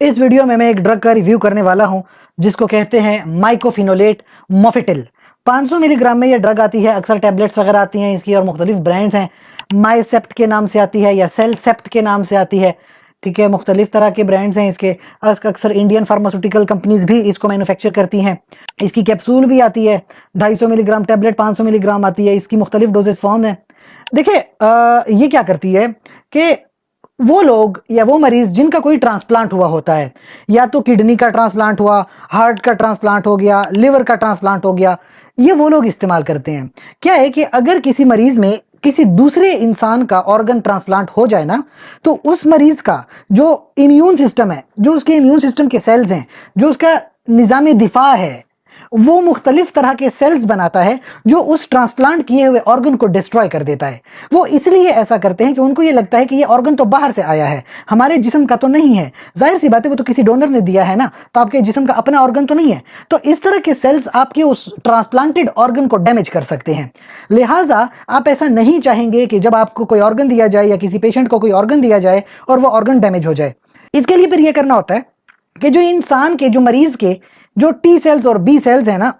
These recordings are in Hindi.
इस वीडियो में मैं एक ड्रग का रिव्यू करने वाला हूं जिसको कहते हैं माइकोफिनोलेट मोफिटिल। 500 मिलीग्राम में ये ड्रग आती है। अक्सर टैबलेट्स वगैरह आती हैं इसकी और मुख्तलिफ ब्रांड्स हैं। माइसेप्ट के नाम से आती है या सेलसेप्ट के नाम से आती है। ठीक है, मुख्तलिफ तरह के ब्रांड्स हैं इसके। अक्सर इंडियन फार्मास्यूटिकल कंपनीज भी इसको मैन्युफैक्चर करती हैं। इसकी कैप्सूल भी आती है, 250 मिलीग्राम टैबलेट 500 मिलीग्राम आती है। इसकी मुख्तलिफ डोजेस फॉर्म है। देखिए, ये क्या करती है कि वो लोग या वो मरीज जिनका कोई ट्रांसप्लांट हुआ होता है, या तो किडनी का ट्रांसप्लांट हुआ, हार्ट का ट्रांसप्लांट हो गया, लिवर का ट्रांसप्लांट हो गया, ये वो लोग इस्तेमाल करते हैं। क्या है कि अगर किसी मरीज में किसी दूसरे इंसान का ऑर्गन ट्रांसप्लांट हो जाए ना, तो उस मरीज का जो इम्यून सिस्टम है, जो उसके इम्यून सिस्टम के सेल्स हैं, जो उसका निजाम दिफा है, वो मुख्तलिफ तरह के सेल्स बनाता है जो उस ट्रांसप्लांट किए हुए ऑर्गन को डिस्ट्रॉय कर देता है। वो इसलिए ऐसा करते हैं कि उनको ये लगता है कि ये ऑर्गन तो बाहर से आया है, हमारे जिस्म का तो नहीं है। जाहिर सी बात है, वो तो किसी डोनर ने दिया है ना, तो आपके जिस्म का अपना ऑर्गन तो नहीं है। तो इस तरह के सेल्स आपके उस ट्रांसप्लांटेड ऑर्गन को डैमेज कर सकते हैं। लिहाजा आप ऐसा नहीं चाहेंगे कि जब आपको कोई ऑर्गन दिया जाए या किसी पेशेंट को कोई ऑर्गन दिया जाए और वो ऑर्गन डैमेज हो जाए। इसके लिए फिर यह करना होता है कि जो इंसान के, जो मरीज के जो टी सेल्स और बी सेल्स है ना,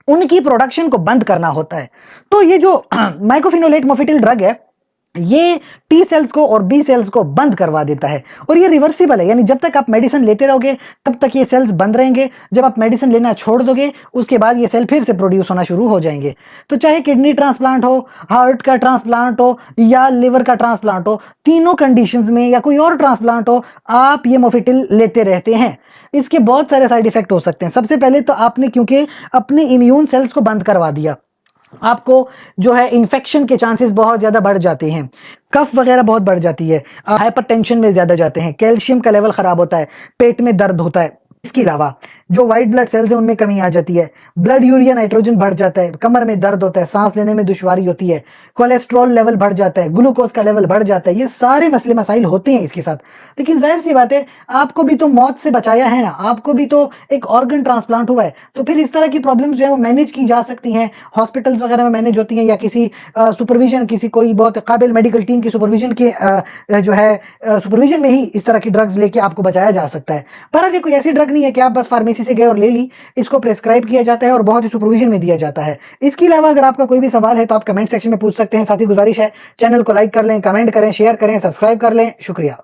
उनकी प्रोडक्शन को बंद करना होता है। तो ये जो माइकोफिनोलेट मोफिटिल ड्रग है, ये टी सेल्स को और बी सेल्स को बंद करवा देता है। और ये रिवर्सिबल है, यानी जब तक आप मेडिसिन लेते रहोगे तब तक ये सेल्स बंद रहेंगे। जब आप मेडिसिन लेना छोड़ दोगे उसके बाद ये सेल फिर से प्रोड्यूस होना शुरू हो जाएंगे। तो चाहे किडनी ट्रांसप्लांट हो, हार्ट का ट्रांसप्लांट हो या लिवर का ट्रांसप्लांट हो, तीनों कंडीशंस में या कोई और ट्रांसप्लांट हो, आप ये मोफिटिल लेते रहते हैं। इसके बहुत सारे साइड इफेक्ट हो सकते हैं। सबसे पहले तो आपने क्योंकि अपने इम्यून सेल्स को बंद करवा दिया, आपको जो है इन्फेक्शन के चांसेस बहुत ज्यादा बढ़ जाते हैं, कफ वगैरह बहुत बढ़ जाती है, हाइपरटेंशन में ज्यादा जाते हैं, कैल्शियम का लेवल खराब होता है, पेट में दर्द होता है। इसके अलावा जो व्हाइट ब्लड सेल्स है उनमें कमी आ जाती है, ब्लड यूरिया नाइट्रोजन बढ़ जाता है, कमर में दर्द होता है, सांस लेने में दुश्वारी होती है, कोलेस्ट्रॉल लेवल बढ़ जाता है, ग्लूकोज का लेवल बढ़ जाता है। ये सारे मसले मसाइल होते हैं इसके साथ। लेकिन जाहिर सी बात है, आपको भी तो मौत से बचाया है ना, आपको भी तो एक ऑर्गन ट्रांसप्लांट हुआ है। तो फिर इस तरह की प्रॉब्लम्स जो है वो मैनेज की जा सकती हैं, हॉस्पिटल्स वगैरह में मैनेज होती हैं, या किसी सुपरविजन, किसी कोई बहुत काबिल मेडिकल टीम की सुपरविजन के जो है सुपरविजन में ही इस तरह की ड्रग्स लेके आपको बचाया जा सकता है। पर अब ये कोई ऐसी ड्रग नहीं है कि आप बस फार्मेसी से गए और ले ली। इसको प्रेस्क्राइब किया जाता है और बहुत ही सुपरविजन में दिया जाता है। इसके अलावा अगर आपका कोई भी सवाल है तो आप कमेंट सेक्शन में पूछ सकते हैं। साथ ही गुजारिश है, चैनल को लाइक कर लें, कमेंट करें, शेयर करें, सब्सक्राइब कर लें। शुक्रिया।